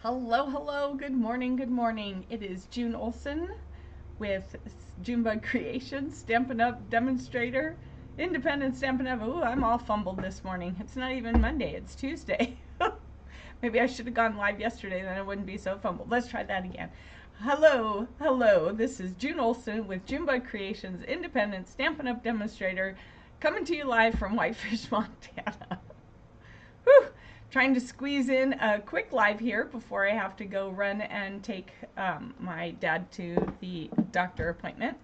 Hello, hello, good morning, good morning. It is June Olson with Junebug Creations, Stampin' Up! Demonstrator, Independent Stampin' Up! Ooh, I'm all fumbled this morning. It's not even Monday, it's Tuesday. Maybe I should have gone live yesterday, then I wouldn't be so fumbled. Let's try that again. Hello, hello, this is June Olson with Junebug Creations, Independent Stampin' Up! Demonstrator, coming to you live from Whitefish, Montana. Whew. Trying to squeeze in a quick live here before I have to go run and take my dad to the doctor appointment.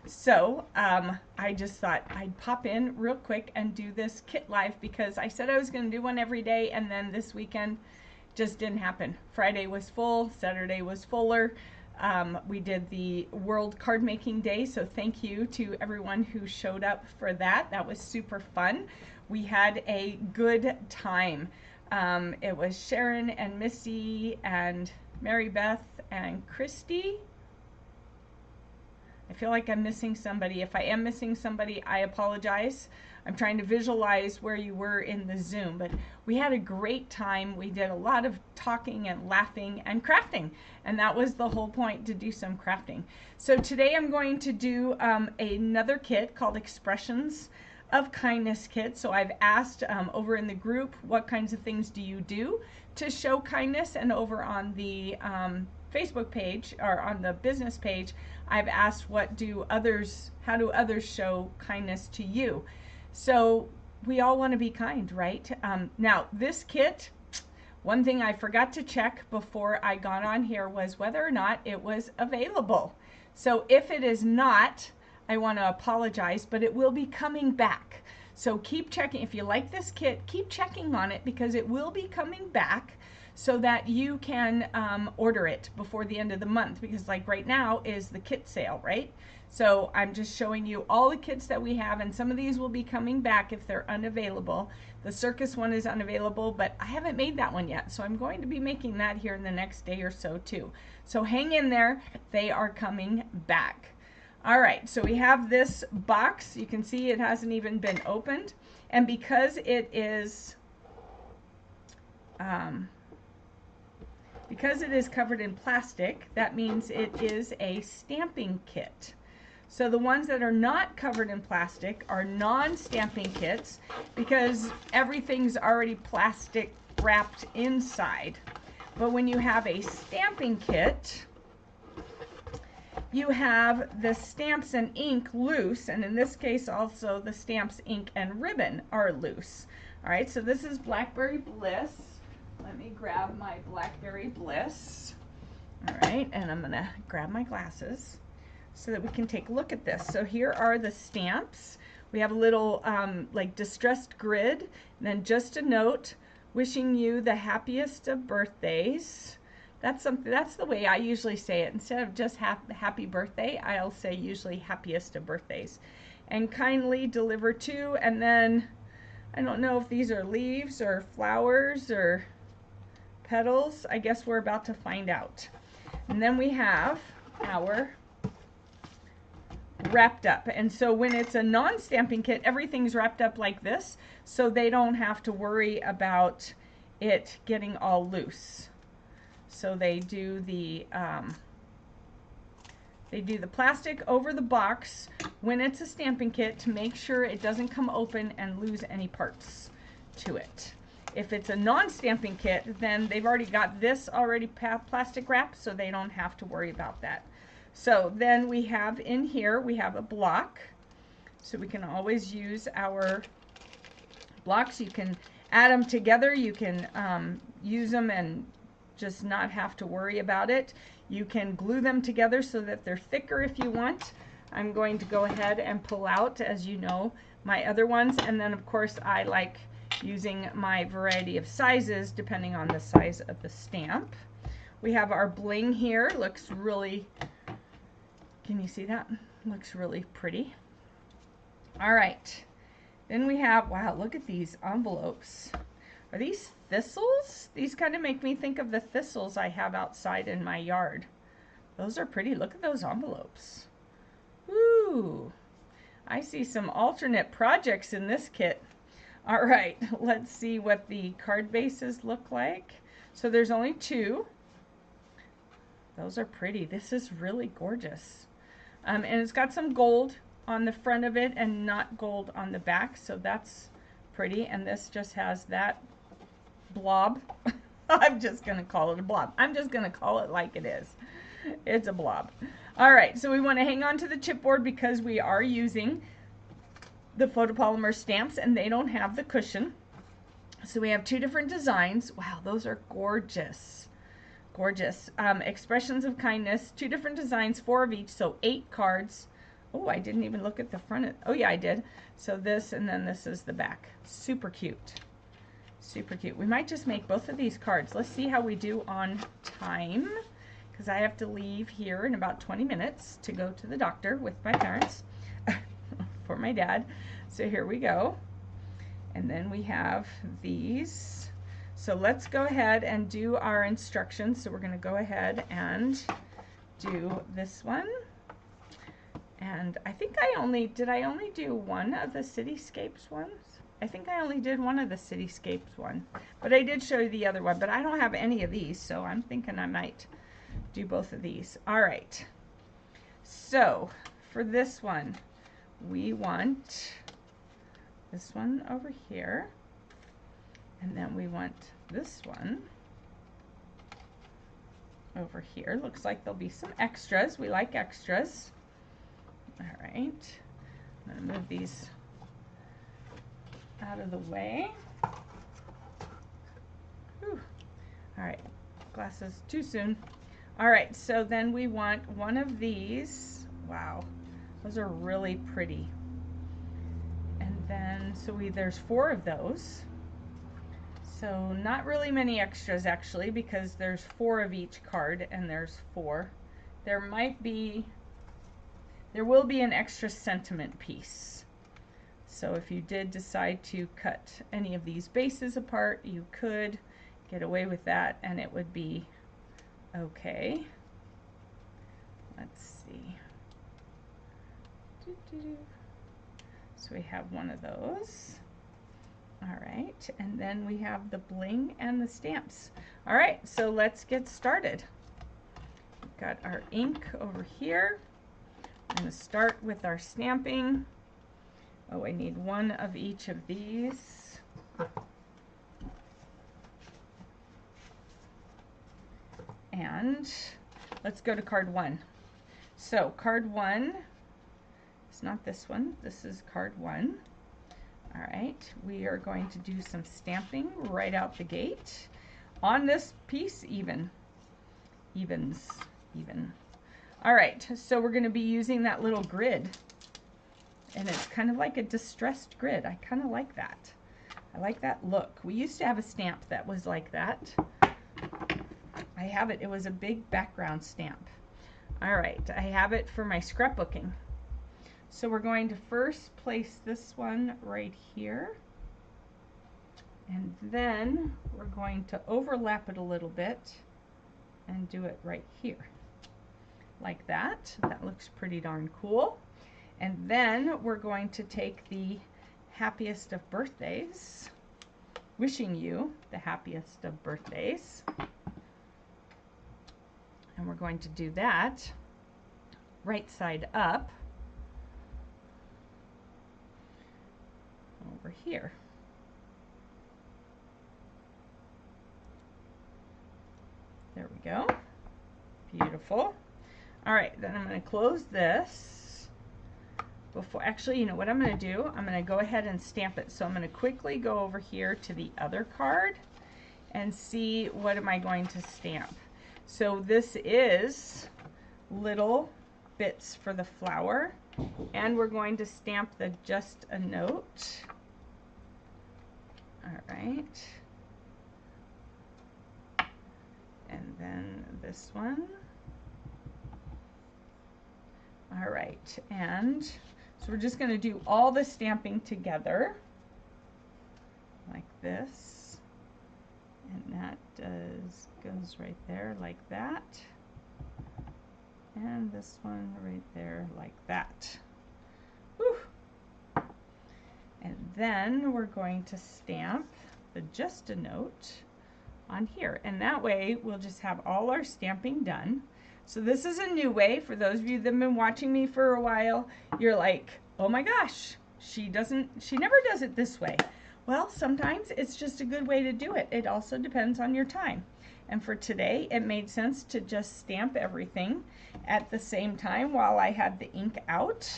So I just thought I'd pop in real quick and do this kit live because I said I was going to do one every day, and then this weekend just didn't happen. Friday was full, Saturday was fuller. We did the World Card Making Day, so thank you to everyone who showed up for that. That was super fun. We had a good time. It was Sharon and Missy and Mary Beth and Christy. I feel like I'm missing somebody. If I am missing somebody, I apologize. I'm trying to visualize where you were in the Zoom, but we had a great time. We did a lot of talking and laughing and crafting, and that was the whole point, to do some crafting. So today I'm going to do another kit called Expressions of Kindness kit. So I've asked over in the group, what kinds of things do you do to show kindness? And over on the Facebook page, or on the business page, I've asked how do others show kindness to you? So we all want to be kind, right? Now this kit, one thing I forgot to check before I got on here was whether or not it was available. So if it is not, I want to apologize, but it will be coming back. So keep checking. If you like this kit, keep checking on it, because it will be coming back so that you can order it before the end of the month, because like right now is the kit sale, right? So I'm just showing you all the kits that we have, and some of these will be coming back if they're unavailable. The circus one is unavailable, but I haven't made that one yet, so I'm going to be making that here in the next day or so too. So hang in there, they are coming back. All right, so we have this box. You can see it hasn't even been opened. And because it is covered in plastic, that means it is a stamping kit. So the ones that are not covered in plastic are non-stamping kits, because everything's already plastic wrapped inside. But when you have a stamping kit, you have the stamps and ink loose, and in this case also the stamps, ink, and ribbon are loose. All right, so this is Blackberry Bliss. Let me grab my Blackberry Bliss. All right, and I'm gonna grab my glasses so that we can take a look at this. So here are the stamps. We have a little like distressed grid, and then just a note, wishing you the happiest of birthdays. That's the way I usually say it. Instead of just happy birthday, I'll say usually happiest of birthdays. And kindly deliver to, and then I don't know if these are leaves or flowers or petals. I guess we're about to find out. And then we have our wrapped up. And so when it's a non-stamping kit, everything's wrapped up like this, so they don't have to worry about it getting all loose. So they do the plastic over the box when it's a stamping kit to make sure it doesn't come open and lose any parts to it. If it's a non-stamping kit, then they've already got this plastic wrap, so they don't have to worry about that. So then we have in here, we have a block. So we can always use our blocks. You can add them together. You can use them and just not have to worry about it. You can glue them together so that they're thicker if you want. I'm going to go ahead and pull out, as you know, my other ones, and then of course I like using my variety of sizes depending on the size of the stamp. We have our bling here. Looks really, can you see that? Looks really pretty. All right, then we have, wow, look at these envelopes. Are these thistles? These kind of make me think of the thistles I have outside in my yard. Those are pretty. Look at those envelopes. Ooh, I see some alternate projects in this kit. All right, let's see what the card bases look like. So there's only two. Those are pretty. This is really gorgeous. And it's got some gold on the front of it and not gold on the back, so that's pretty. And this just has that blob. I'm just going to call it a blob. I'm just going to call it like it is. It's a blob. All right, so we want to hang on to the chipboard because we are using the photopolymer stamps and they don't have the cushion. So we have two different designs. Wow, those are gorgeous. Gorgeous. Expressions of kindness, two different designs, 4 of each, so 8 cards. Oh, I didn't even look at the front. Oh yeah, I did. So this, and then this is the back. Super cute. Super cute. We might just make both of these cards. Let's see how we do on time, because I have to leave here in about 20 minutes to go to the doctor with my parents for my dad. So here we go. And then we have these. So let's go ahead and do our instructions. So we're going to go ahead and do this one. And I think did I only do one of the Cityscapes ones? I think I only did one of the Cityscapes one. But I did show you the other one, but I don't have any of these, so I'm thinking I might do both of these. All right. So for this one, we want this one over here. And then we want this one over here. Looks like there'll be some extras. We like extras. All right. I'm going to move these out of the way. Whew. All right. Glasses too soon. All right. So then we want one of these. Wow. Those are really pretty. And then, so there's 4 of those. So not really many extras actually, because there's 4 of each card and there's 4. There will be an extra sentiment piece. So if you did decide to cut any of these bases apart, you could get away with that and it would be okay. Let's see. So we have one of those. All right, and then we have the bling and the stamps. All right, so let's get started. We've got our ink over here. I'm going to start with our stamping. Oh, I need one of each of these. And let's go to card 1. So card 1, it's not this one, this is card 1. All right, we are going to do some stamping right out the gate on this piece, even. All right, so we're going to be using that little grid, and it's kind of like a distressed grid. I kind of like that. I like that look. We used to have a stamp that was like that. I have it. It was a big background stamp. All right, I have it for my scrapbooking. So we're going to first place this one right here, and then we're going to overlap it a little bit and do it right here, like that. That looks pretty darn cool. And then we're going to take the happiest of birthdays, wishing you the happiest of birthdays, and we're going to do that right side up over here. There we go. Beautiful. All right, then I'm going to close this. Actually, you know what I'm going to do? I'm going to go ahead and stamp it. So I'm going to quickly go over here to the other card and see what am I going to stamp. So this is little bits for the flower, and we're going to stamp the just a note. All right. And then this one. All right, and so we're just going to do all the stamping together like this, and that goes right there like that, and this one right there like that. Whew. And then we're going to stamp the just a note on here, and that way we'll just have all our stamping done. So this is a new way. For those of you that have been watching me for a while, you're like, oh my gosh, she never does it this way. Well, sometimes it's just a good way to do it. It also depends on your time. And for today, it made sense to just stamp everything at the same time while I had the ink out.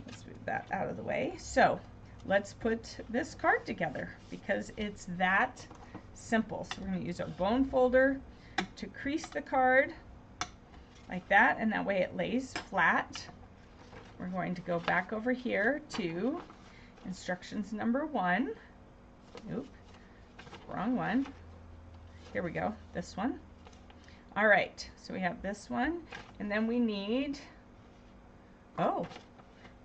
Let's move that out of the way. So let's put this card together because it's that simple. So we're going to use our bone folder to crease the card like that, and that way it lays flat. We're going to go back over here to instructions number 1. Oop, wrong one. Here we go, this one. All right, so we have this one, and then we need, oh,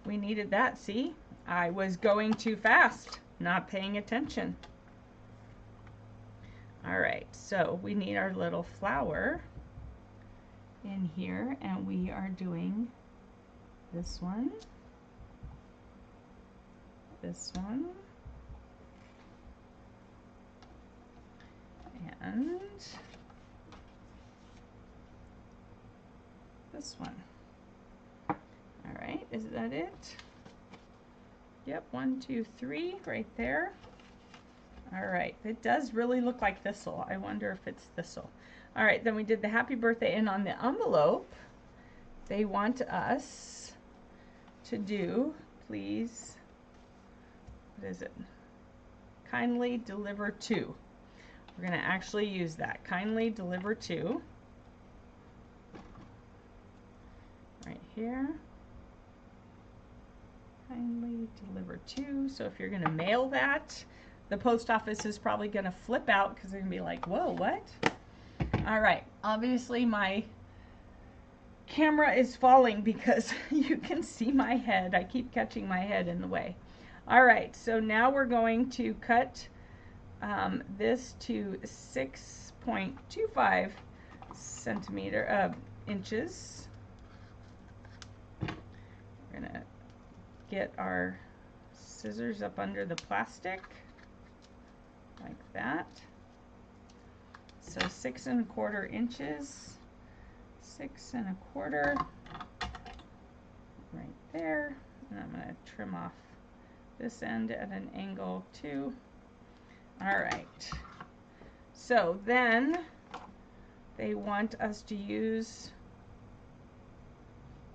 we needed that, see? I was going too fast, not paying attention. All right, so we need our little flower in here, and we are doing this one, this one, and this one. All right, is that it? Yep, 1, 2, 3 right there. All right, it does really look like thistle. I wonder if it's thistle. All right, then we did the happy birthday, and on the envelope, they want us to do, please, what is it? Kindly deliver to. We're going to actually use that. Kindly deliver to. Right here. Kindly deliver to. So if you're going to mail that, the post office is probably going to flip out because they're going to be like, whoa, what? All right. Obviously, my camera is falling because you can see my head. I keep catching my head in the way. All right. So now we're going to cut this to 6.25 inches. We're going to get our scissors up under the plastic like that. So 6 1/4 inches, 6 1/4 right there, and I'm going to trim off this end at an angle too. All right, so then they want us to use,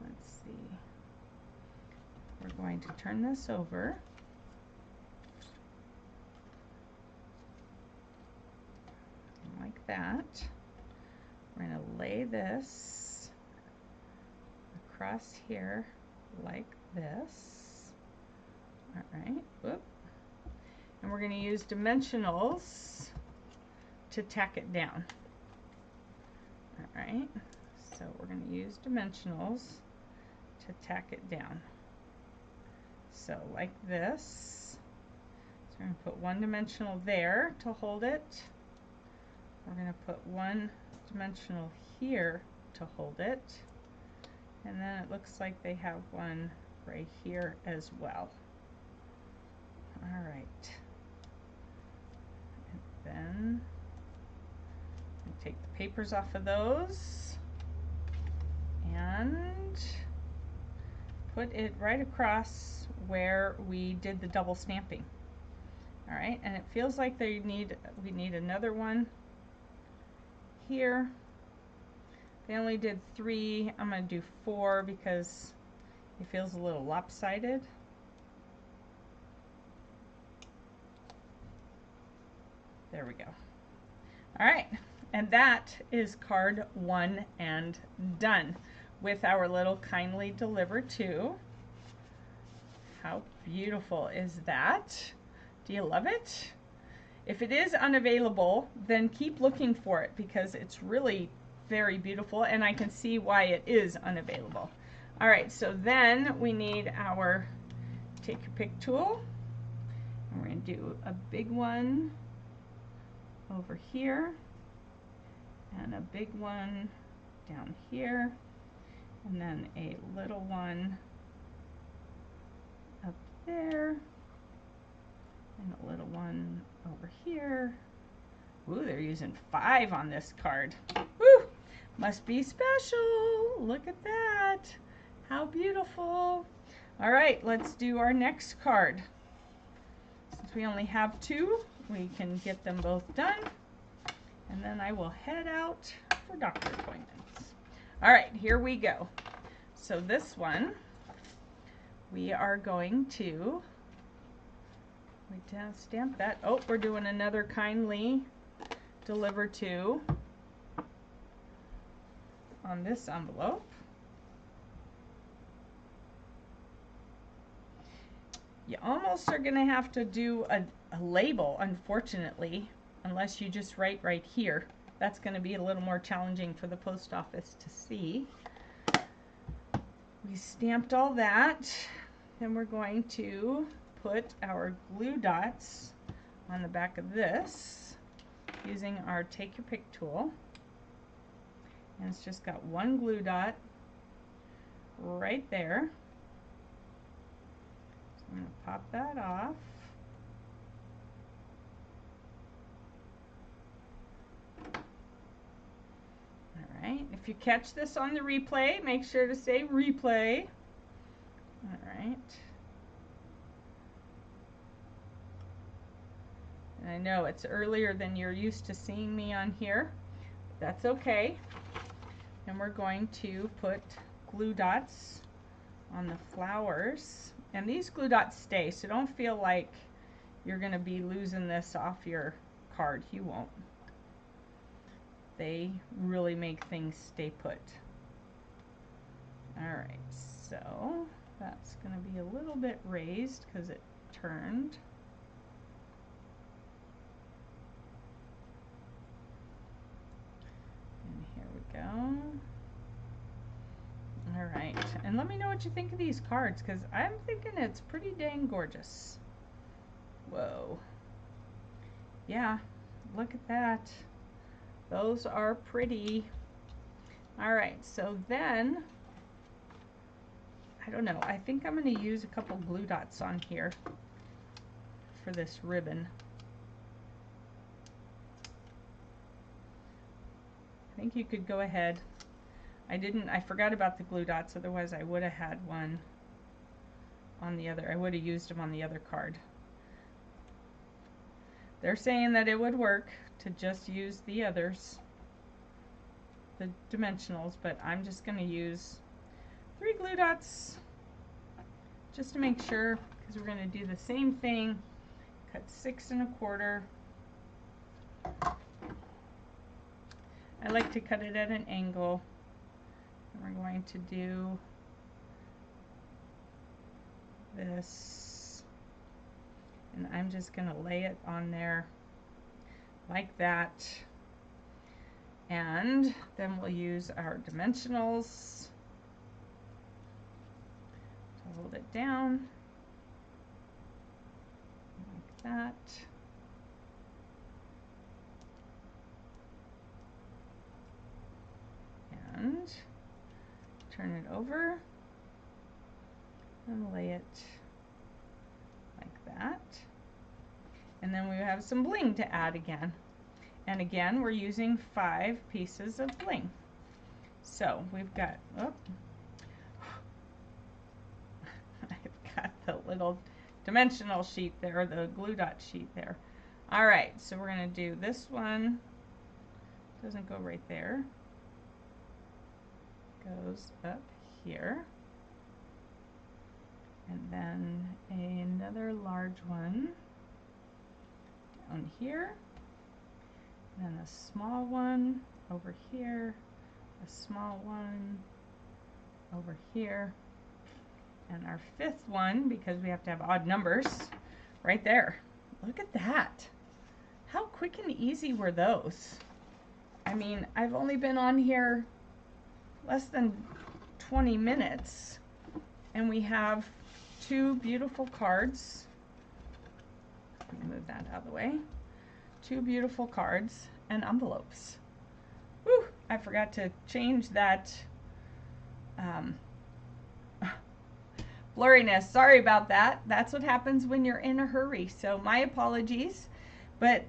let's see, we're going to turn this over. Like that. We're going to lay this across here like this. All right, whoop. And we're going to use dimensionals to tack it down. All right, so we're going to use dimensionals to tack it down. So like this. So we're going to put one dimensional there to hold it. We're going to put one dimensional here to hold it. And then it looks like they have one right here as well. All right. And then take the papers off of those and put it right across where we did the double stamping. All right, and it feels like we need another one here. They only did 3. I'm going to do 4 because it feels a little lopsided. There we go. All right, and that is card 1 and done with our little kindly deliver to. How beautiful is that? Do you love it? If it is unavailable, then keep looking for it because it's really very beautiful, and I can see why it is unavailable. All right, so then we need our take your pick tool, and we're going to do a big one over here and a big one down here, and then a little one up there, and a little one over here. Ooh, they're using 5 on this card. Woo! Must be special. Look at that. How beautiful. All right, let's do our next card. Since we only have 2, we can get them both done. And then I will head out for doctor appointments. All right, here we go. So this one, we are going to stamp that. Oh, we're doing another kindly deliver to on this envelope. You almost are going to have to do a label, unfortunately, unless you just write right here. That's going to be a little more challenging for the post office to see. We stamped all that. Then we're going to put our glue dots on the back of this using our Take Your Pick tool. And it's just got one glue dot right there. So I'm going to pop that off. Alright, if you catch this on the replay, make sure to say replay. Alright. And I know it's earlier than you're used to seeing me on here. That's okay. And we're going to put glue dots on the flowers. And these glue dots stay, so don't feel like you're going to be losing this off your card. You won't. They really make things stay put. Alright, so that's going to be a little bit raised because it turned. And here we go. Alright, and let me know what you think of these cards, because I'm thinking it's pretty dang gorgeous. Whoa. Yeah, look at that. Those are pretty. Alright, so then, I don't know, I think I'm going to use a couple glue dots on here for this ribbon. I think you could go ahead. I forgot about the glue dots, otherwise I would have had one on the other. I would have used them on the other card. They're saying that it would work to just use the others, the dimensionals, but I'm just going to use 3 glue dots just to make sure, because we're going to do the same thing. Cut 6 1/4. I like to cut it at an angle. And we're going to do this, and I'm just going to lay it on there like that, and then we'll use our dimensionals to hold it down like that. And turn it over and lay it like that. And then we have some bling to add again. And again, we're using 5 pieces of bling. So we've got, oh, I've got the little dimensional sheet there, the glue dot sheet there. All right, so we're going to do this one. Doesn't go right there. Goes up here, and then another large one down here, and then a small one over here, a small one over here, and our 5th one, because we have to have odd numbers, right there. Look at that. How quick and easy were those? I mean, I've only been on here less than 20 minutes, and we have 2 beautiful cards. Let me move that out of the way. 2 beautiful cards and envelopes. Whew, I forgot to change that blurriness. Sorry about that. That's what happens when you're in a hurry. So my apologies. But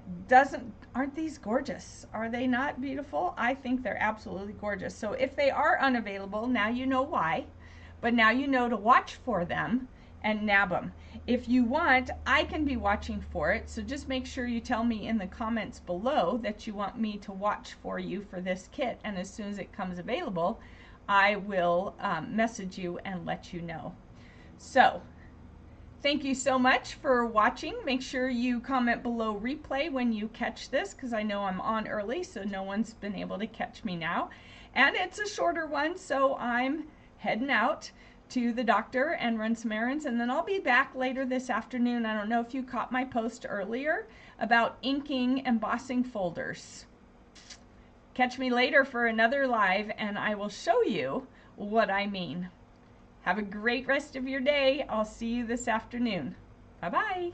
aren't these gorgeous? Are they not beautiful? I think they're absolutely gorgeous. So if they are unavailable, now you know why, but now you know to watch for them and nab them. If you want, I can be watching for it, so just make sure you tell me in the comments below that you want me to watch for you for this kit, and as soon as it comes available, I will message you and let you know. So thank you so much for watching. Make sure you comment below replay when you catch this, because I know I'm on early, so no one's been able to catch me now. And it's a shorter one, so I'm heading out to the doctor and run some errands, and then I'll be back later this afternoon. I don't know if you caught my post earlier about inking embossing folders. Catch me later for another live, and I will show you what I mean. Have a great rest of your day. I'll see you this afternoon. Bye-bye.